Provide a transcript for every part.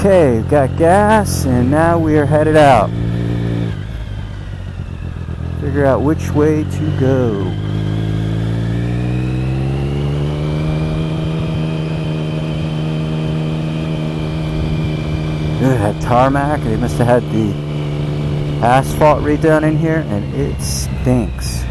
Okay, we've got gas, and now we are headed out. Figure out which way to go. It had tarmac. They must have had the asphalt redone in here, and it stinks.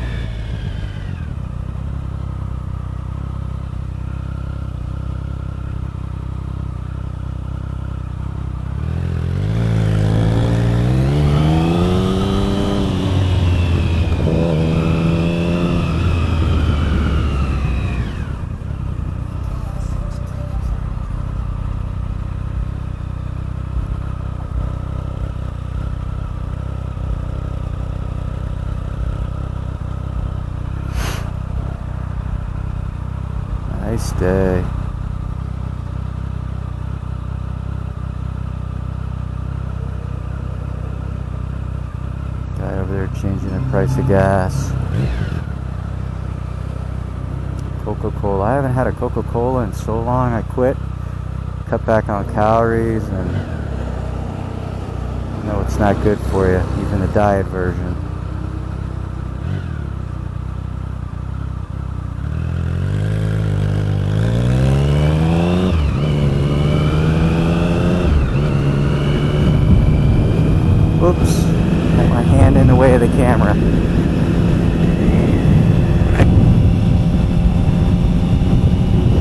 Nice day. Guy over there changing the price of gas. Coca-Cola. I haven't had a Coca-Cola in so long. I quit. Cut back on calories, and you know it's not good for you, even the diet version. Oops, got my hand in the way of the camera.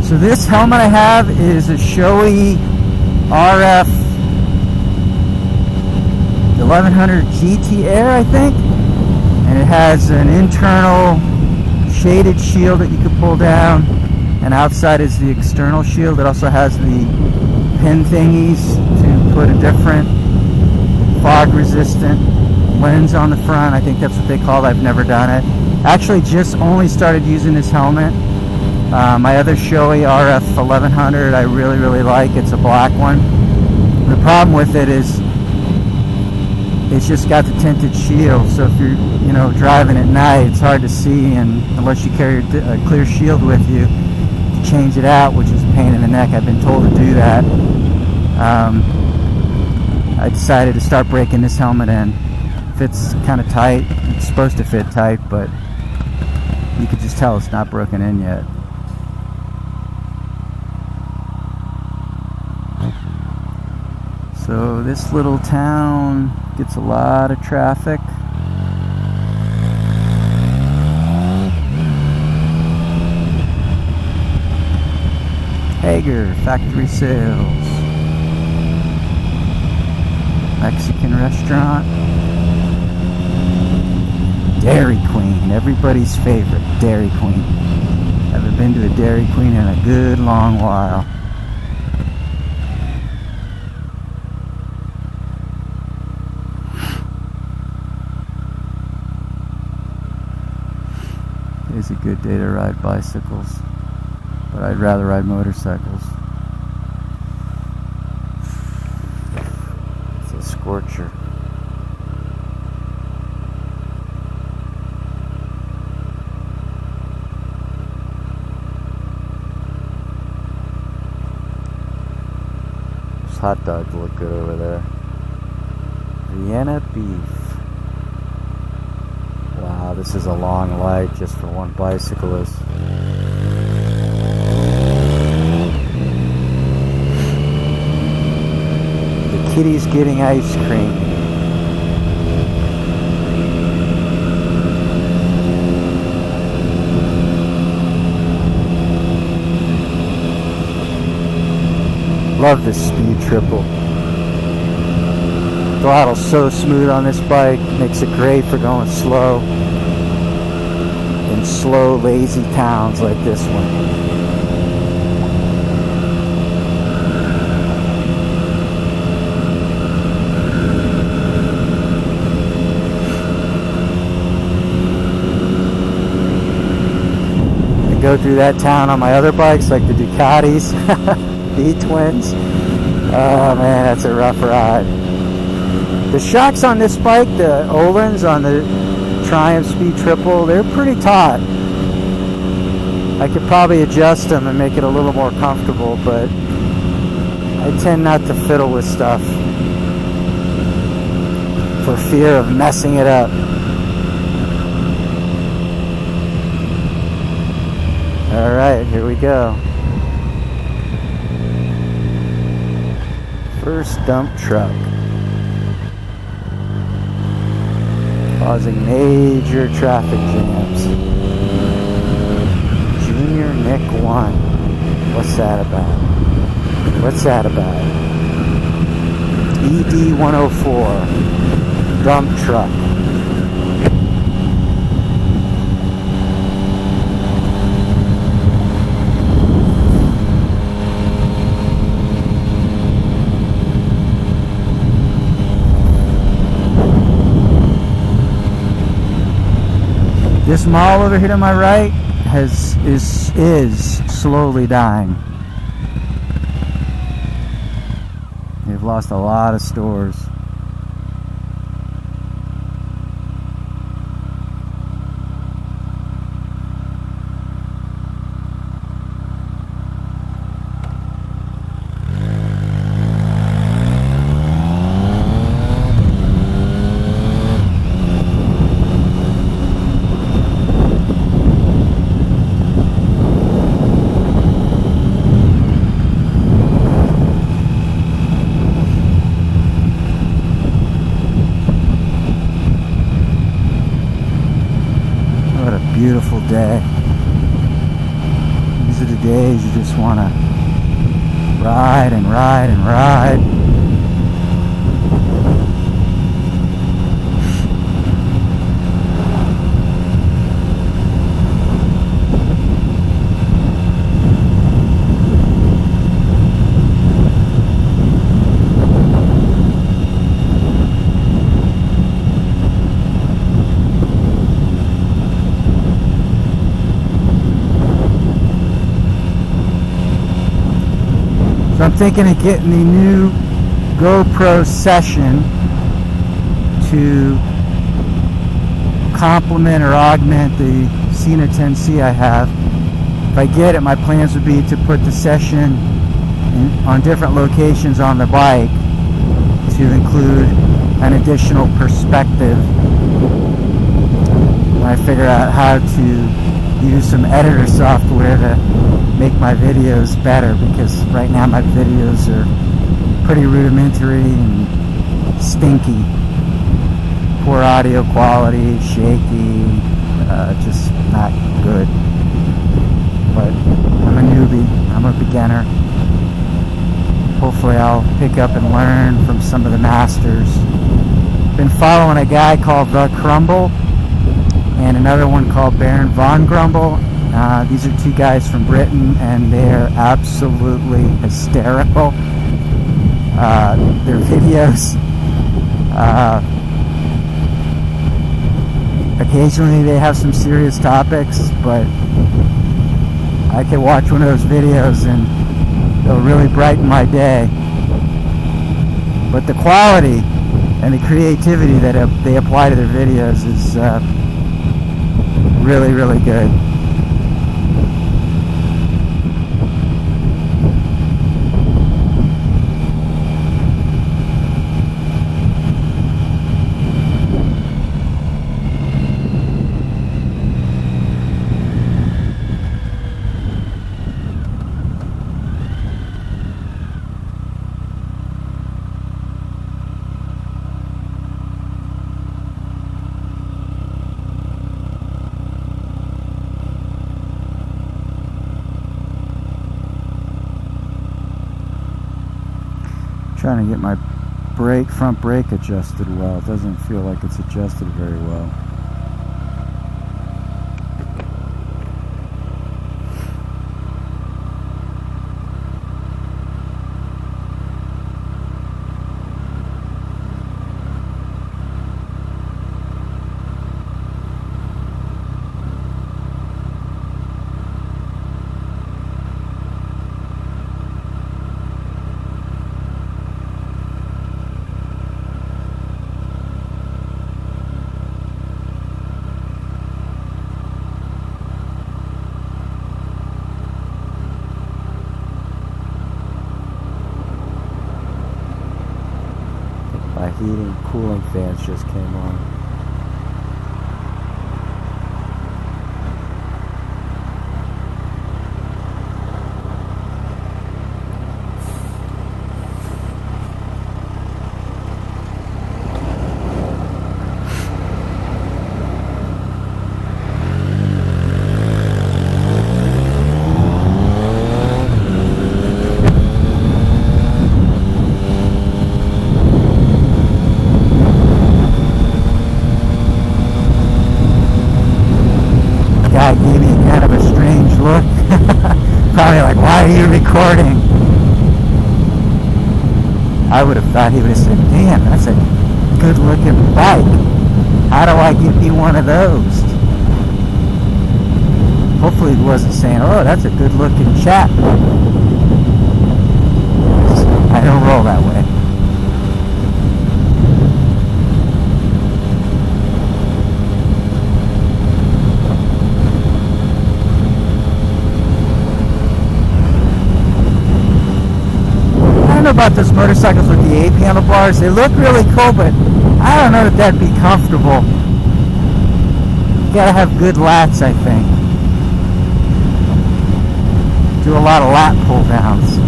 So this helmet I have is a Shoei RF 1100 GT Air, I think. And it has an internal shaded shield that you can pull down. And outside is the external shield. It also has the pin thingies to put a different fog resistant lens on the front. I think that's what they call it. I've never done it. Actually just only started using this helmet. My other Shoei RF 1100 I really like. It's a black one. The problem with it is it's just got the tinted shield, so if you're driving at night, it's hard to see, and unless you carry a clear shield with you to change it out, which is a pain in the neck. I've been told to do that. I decided to start breaking this helmet in. Fits kind of tight. It's supposed to fit tight, but you could just tell it's not broken in yet. So this little town gets a lot of traffic. Hager Factory Sales. Mexican restaurant. Dairy Queen, everybody's favorite, Dairy Queen. Haven't been to a Dairy Queen in a good long while. It's a good day to ride bicycles, but I'd rather ride motorcycles. Scorcher. Those hot dogs look good over there. Vienna beef. Wow, this is a long light just for one bicyclist. Kitty's getting ice cream. Love this speed triple. Throttle's so smooth on this bike, makes it great for going slow in slow, lazy towns like this one. Go through that town on my other bikes, like the Ducatis, B-Twins. Oh man, that's a rough ride. The shocks on this bike, the Öhlins on the Triumph Speed Triple, they're pretty taut. I could probably adjust them and make it a little more comfortable, but I tend not to fiddle with stuff for fear of messing it up. Alright, here we go. First dump truck. Causing major traffic jams. Junior Nick 1. What's that about? What's that about? ED 104. Dump truck. This mall over here to my right is slowly dying. They've lost a lot of stores. Beautiful day. These are the days you just want to ride and ride and ride. So I'm thinking of getting the new GoPro Session to complement or augment the Sena 10C I have. If I get it, my plans would be to put the Session on different locations on the bike to include an additional perspective when I figure out how to use some editor software to make my videos better, because right now my videos are pretty rudimentary and stinky. Poor audio quality, shaky, just not good. But I'm a newbie, I'm a beginner. Hopefully I'll pick up and learn from some of the masters. Been following a guy called The Crumble and another one called Baron Von Grumble. These are two guys from Britain, and they're absolutely hysterical. Their videos, occasionally they have some serious topics, but I can watch one of those videos and it'll really brighten my day. But the quality and the creativity that they apply to their videos is really, really good. Trying to get my front brake adjusted well. It doesn't feel like it's adjusted very well. heating, cooling fans just came on. Guy gave me kind of a strange look. Probably like, why are you recording? I would have thought he would have said, damn, that's a good looking bike. How do I get me one of those? Hopefully he wasn't saying, oh, that's a good looking chap. I don't roll that way. I don't know about those motorcycles with the ape handlebars. They look really cool, but I don't know that that'd be comfortable. You gotta have good lats, I think. Do a lot of lat pull downs.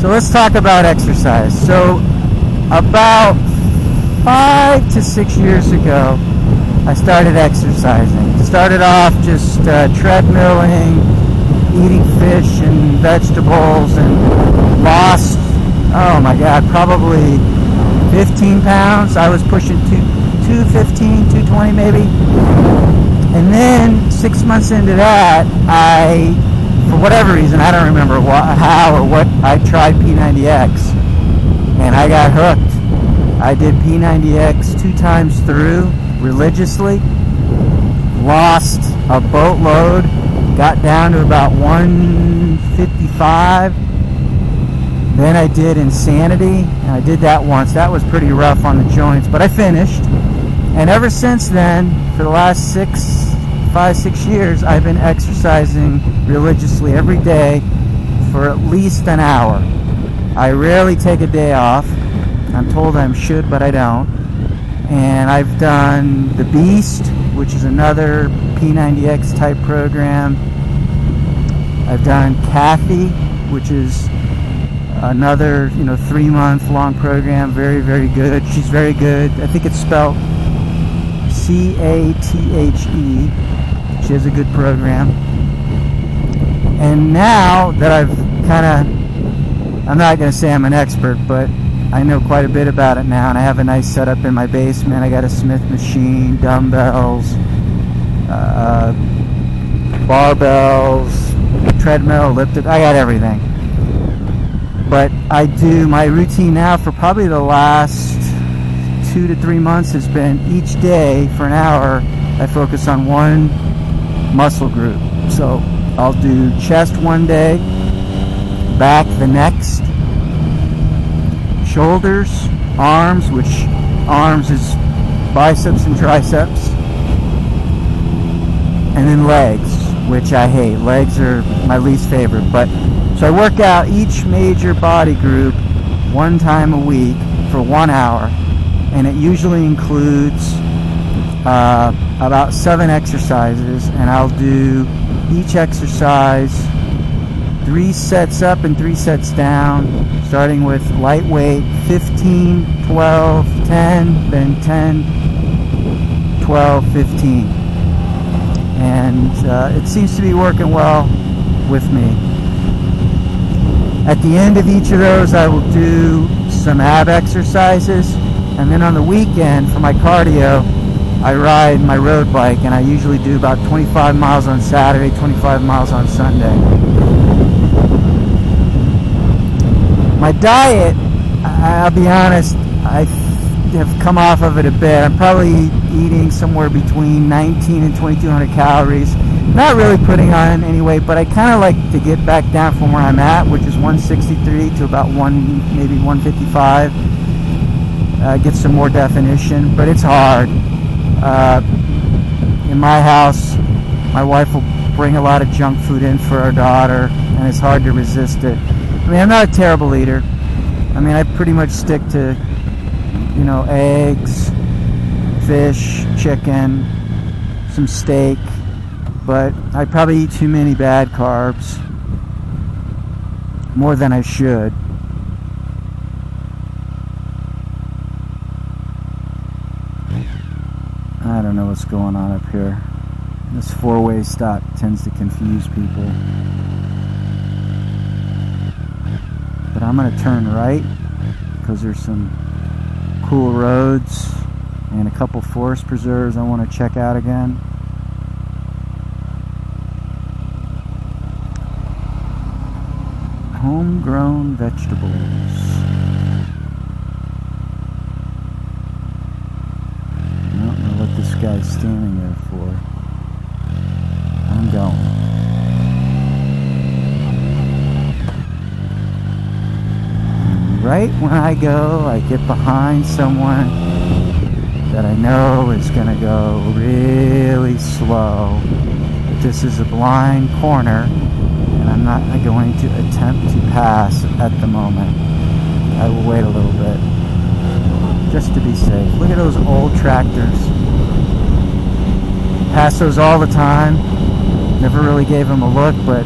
So let's talk about exercise. So about 5 to 6 years ago, I started exercising. Started off just treadmilling, eating fish and vegetables, and lost, oh my God, probably 15 pounds. I was pushing 215, 220 maybe. And then 6 months into that, for whatever reason, I don't remember how or what, I tried P90X, and I got hooked. I did P90X 2 times through religiously, lost a boatload, got down to about 155. Then I did Insanity, and I did that once. That was pretty rough on the joints, but I finished. And ever since then, for the last 5, 6 years, I've been exercising religiously every day for at least an hour. I rarely take a day off. I'm told I should, but I don't. And I've done The Beast, which is another P90X type program. I've done Kathy, which is another 3-month long program. Very, very good. She's very good. I think it's spelled C-A-T-H-E. She has a good program. And now that I'm not going to say I'm an expert, but I know quite a bit about it now, and I have a nice setup in my basement. I got a Smith machine, dumbbells, barbells, treadmill, elliptical. I got everything. But I do my routine now for probably the last 2 to 3 months has been each day for an hour I focus on one muscle group. So I'll do chest one day, back the next, shoulders, arms, which arms is biceps and triceps, and then legs, which I hate. Legs are my least favorite. But so I work out each major body group 1 time a week for 1 hour, and it usually includes about 7 exercises, and I'll do each exercise 3 sets up and 3 sets down, starting with lightweight, 15, 12, 10, then 10, 12, 15. And it seems to be working well with me. At the end of each of those, I will do some ab exercises, and then on the weekend for my cardio, I ride my road bike, and I usually do about 25 miles on Saturday, 25 miles on Sunday. My diet, I'll be honest, I have come off of it a bit. I'm probably eating somewhere between 19 and 2200 calories. Not really putting on any weight, but I kind of like to get back down from where I'm at, which is 163 to about maybe 155. Get some more definition, but it's hard. In my house, my wife will bring a lot of junk food in for our daughter, and it's hard to resist it. I mean, I'm not a terrible eater. I mean, I pretty much stick to, you know, eggs, fish, chicken, some steak, but I probably eat too many bad carbs, more than I should. I don't know what's going on up here. This four-way stop tends to confuse people. But I'm going to turn right because there's some cool roads and a couple forest preserves I want to check out again. Homegrown vegetables. I don't know what this guy's standing there for. I'm going. And right when I go, I get behind someone that I know is going to go really slow. But this is a blind corner, and I'm not going to attempt to pass at the moment. I will wait a little bit, just to be safe. Look at those old tractors. Pass those all the time. Never really gave them a look, but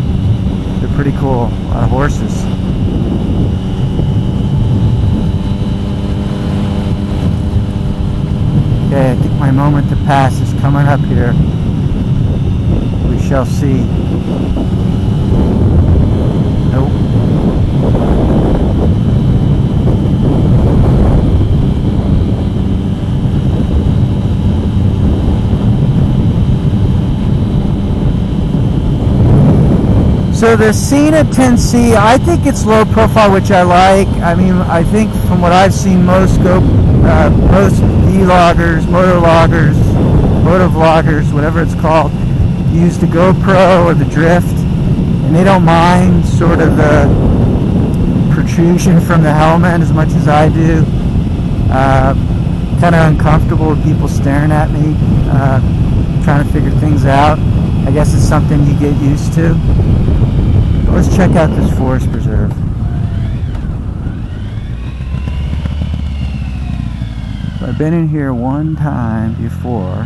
they're pretty cool. A lot of horses. Okay, I think my moment to pass is coming up here. We shall see. Nope. So the Sena 10C, I think it's low profile, which I like. I mean, I think from what I've seen, most vloggers, motovloggers, whatever it's called, use the GoPro or the Drift, and they don't mind sort of the protrusion from the helmet as much as I do. Kind of uncomfortable with people staring at me, trying to figure things out. I guess it's something you get used to. But let's check out this forest preserve. So I've been in here one time before.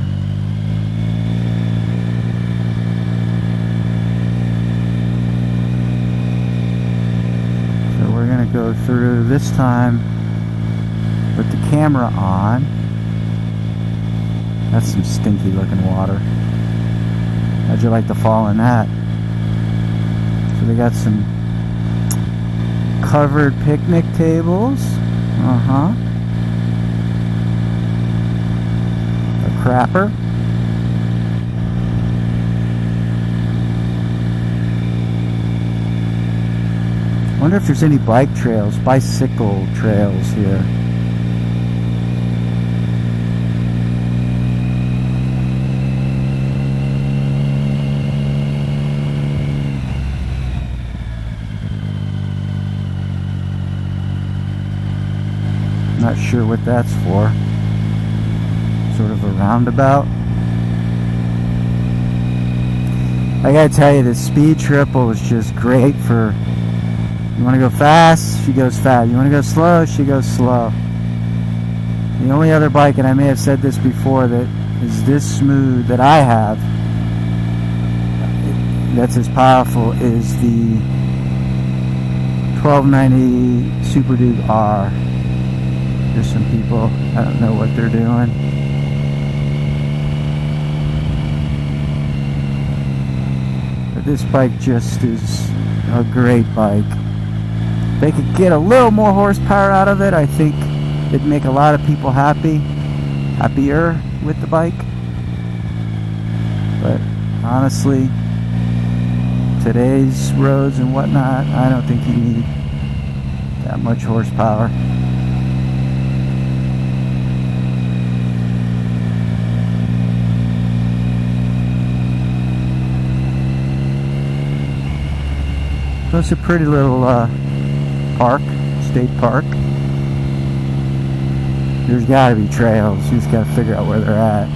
So we're going to go through this time with the camera on. That's some stinky looking water. How'd you like to fall in that? So they got some covered picnic tables. A crapper. I wonder if there's any bike trails, bicycle trails here. Not sure what that's for. Sort of a roundabout. I gotta tell you, this speed triple is just great for, you want to go fast, she goes fast. You want to go slow, she goes slow. The only other bike, and I may have said this before, that is this smooth that I have, that's as powerful, is the 1290 Super Duke R. There's some people, I don't know what they're doing. But this bike just is a great bike. If they could get a little more horsepower out of it, I think it'd make a lot of people happier with the bike. But honestly, today's roads and whatnot, I don't think you need that much horsepower. So it's a pretty little park, state park. There's got to be trails. You just got to figure out where they're at.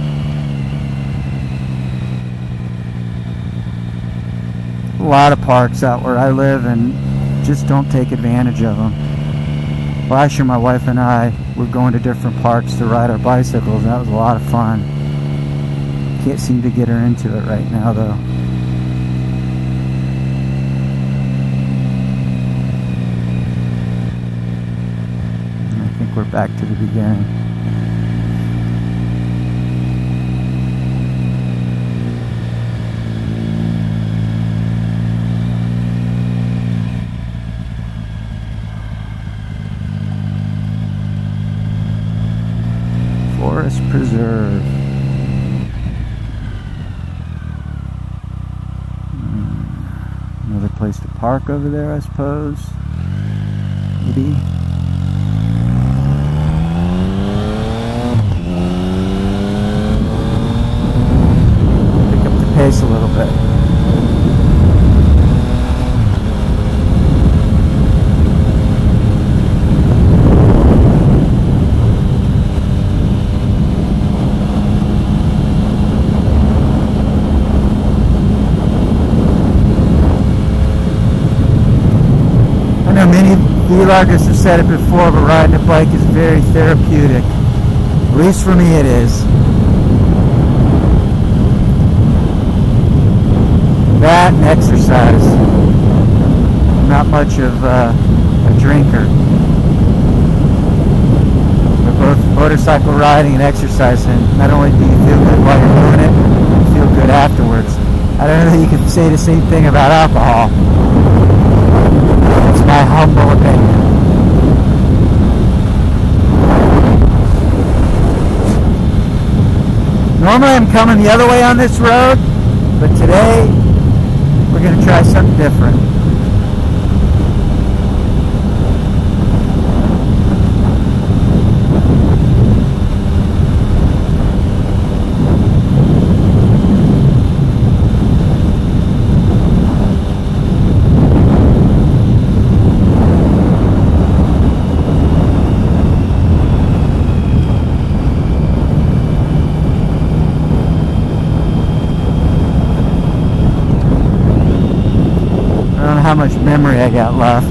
a lot of parks out where I live and just don't take advantage of them. Last year my wife and I were going to different parks to ride our bicycles, and that was a lot of fun. Can't seem to get her into it right now though. I think we're back to the beginning. Forest Preserve. Another place to park over there, I suppose. Maybe. Pick up the pace a little bit. Many vloggers have said it before, but riding a bike is very therapeutic. At least for me it is. That and exercise. I'm not much of a drinker. But both motorcycle riding and exercising, not only do you feel good while you're doing it, you feel good afterwards. I don't know that you can say the same thing about alcohol. That's my humble opinion. Normally I'm coming the other way on this road, but today we're going to try something different. How much memory I got left.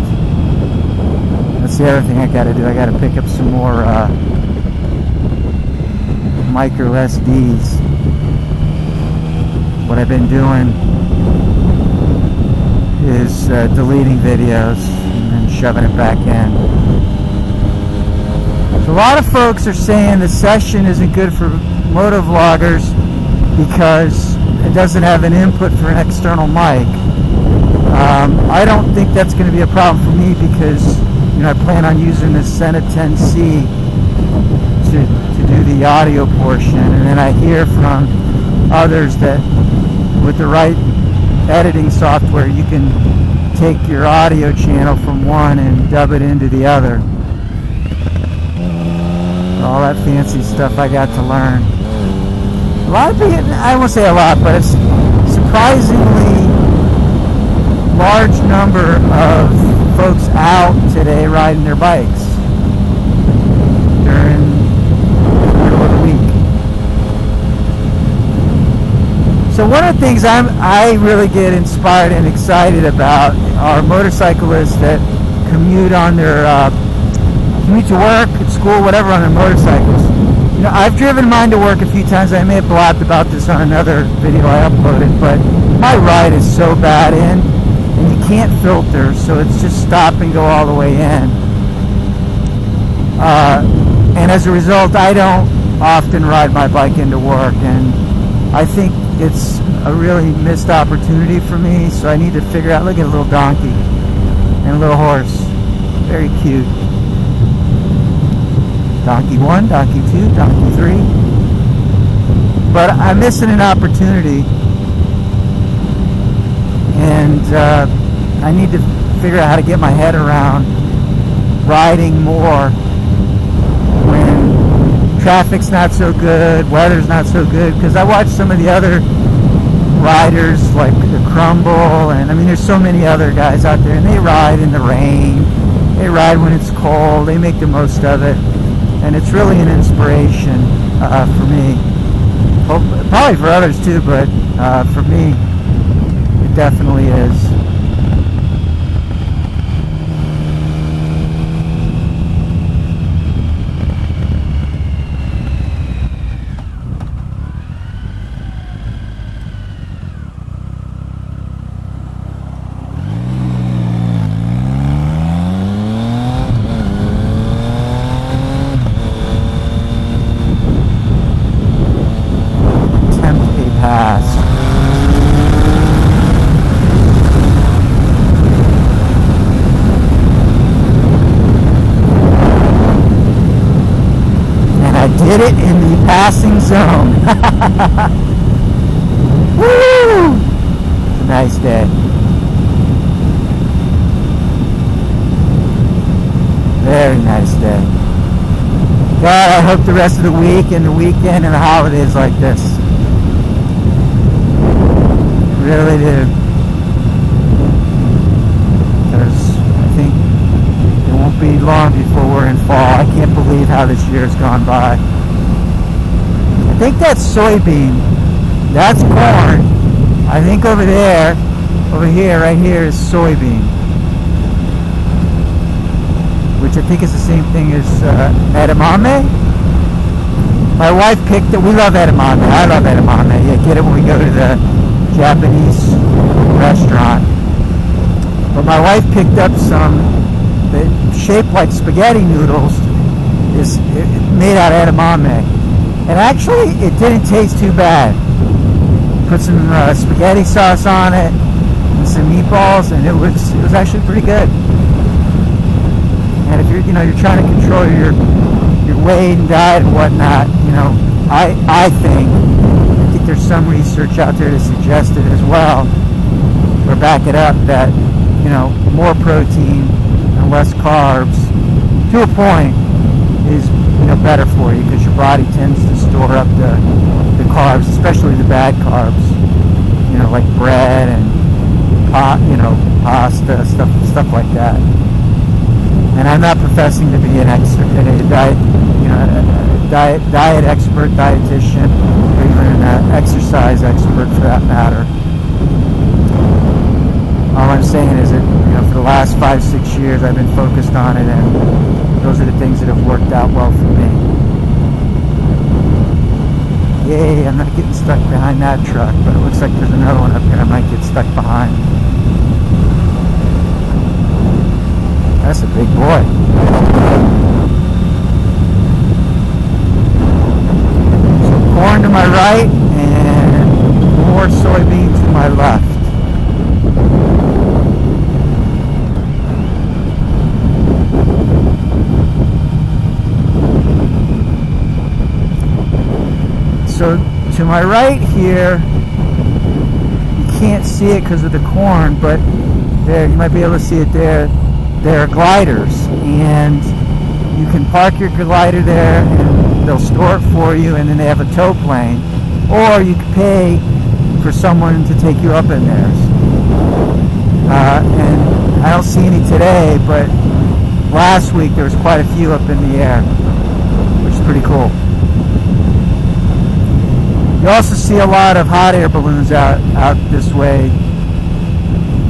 That's the other thing I got to do. I got to pick up some more micro SDs. What I've been doing is deleting videos and then shoving it back in. So a lot of folks are saying the session isn't good for motovloggers because it doesn't have an input for an external mic. I don't think that's going to be a problem for me because, you know, I plan on using the Sena 10C to do the audio portion, and then I hear from others that with the right editing software you can take your audio channel from one and dub it into the other. All that fancy stuff I got to learn. A lot of people, I won't say a lot, but it's surprisingly large number of folks out today riding their bikes during the middle of the week. So one of the things I really get inspired and excited about are motorcyclists that commute on their commute to work, at school, whatever, on their motorcycles. You know, I've driven mine to work a few times. I may have blabbed about this on another video I uploaded, but my ride is so bad in. And you can't filter, so it's just stop and go all the way in. And as a result, I don't often ride my bike into work, and I think it's a really missed opportunity for me, so I need to figure out, look at a little donkey and a little horse. Very cute. Donkey 1, Donkey 2, Donkey 3. But I'm missing an opportunity. And I need to figure out how to get my head around riding more when traffic's not so good, weather's not so good. Because I watch some of the other riders like the Crumble, and I mean there's so many other guys out there, and they ride in the rain, they ride when it's cold, they make the most of it, and it's really an inspiration for me. Probably for others too, but for me, it definitely is. Did it in the passing zone. Woo! It's a nice day. Very nice day. God, I hope the rest of the week and the weekend and the holidays like this. Really do. Because I think it won't be long before we're in fall. I can't believe how this year has gone by. I think that's soybean. That's corn. I think over there, over here, right here is soybean. Which I think is the same thing as edamame. My wife picked it. We love edamame. I love edamame. Yeah, get it when we go to the Japanese restaurant. But my wife picked up some that shaped like spaghetti noodles. Is made out of edamame. And actually, it didn't taste too bad. Put some spaghetti sauce on it and some meatballs, and it was actually pretty good. And if you're you're trying to control your weight and diet and whatnot, I think there's some research out there to suggest it as well, or back it up, that more protein and less carbs to a point is better for you, because your body tends to store up the carbs, especially the bad carbs, like bread and pasta, stuff like that. And I'm not professing to be a diet expert, dietitian, or even an exercise expert for that matter. All I'm saying is that for the last 5-6 years I've been focused on it, and those are the things that have worked out well for me. Yay, I'm not getting stuck behind that truck, but it looks like there's another one up here I might get stuck behind. That's a big boy. So corn to my right and more soybean to my left. So to my right here, you can't see it because of the corn, but there, you might be able to see it there. There are gliders, and you can park your glider there and they'll store it for you, and then they have a tow plane, or you can pay for someone to take you up in theirs. And I don't see any today, but last week there was quite a few up in the air, which is pretty cool. You also see a lot of hot air balloons out this way.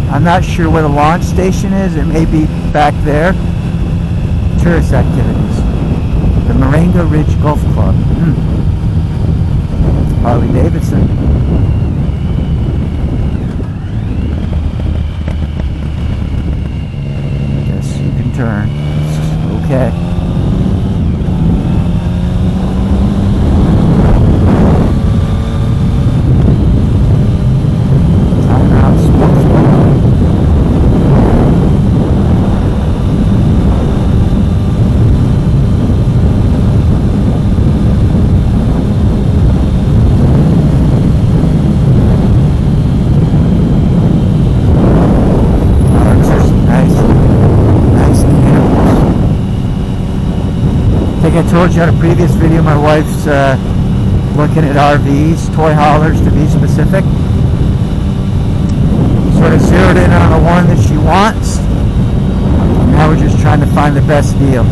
I'm not sure where the launch station is. It may be back there. Tourist activities. The Marengo Ridge Golf Club. Harley Davidson. Yes, you can turn. It's okay. I told you on a previous video, my wife's looking at RVs, toy haulers to be specific. Sort of zeroed in on the one that she wants. Now we're just trying to find the best deal.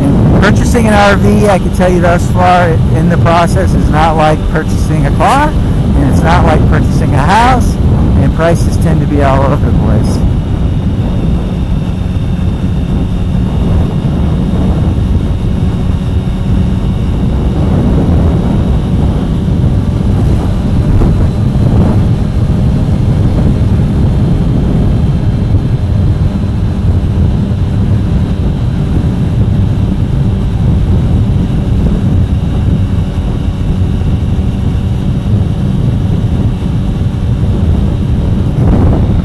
And purchasing an RV, I can tell you thus far in the process, is not like purchasing a car, and it's It's not like purchasing a house, and prices tend to be all over the place.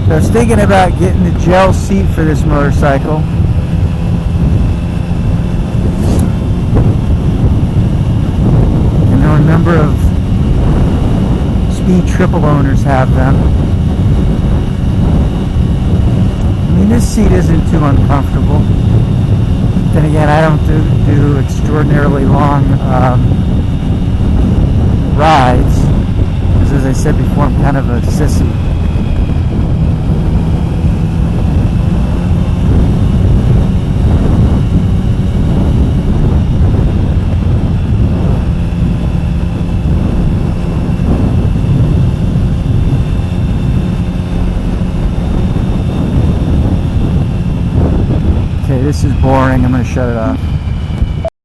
I was thinking about getting the gel seat for this motorcycle. I know a number of Speed Triple owners have them. I mean, this seat isn't too uncomfortable. Then again, I don't do extraordinarily long rides, because as I said before, I'm kind of a sissy. Okay, this is boring. I'm going to shut it off.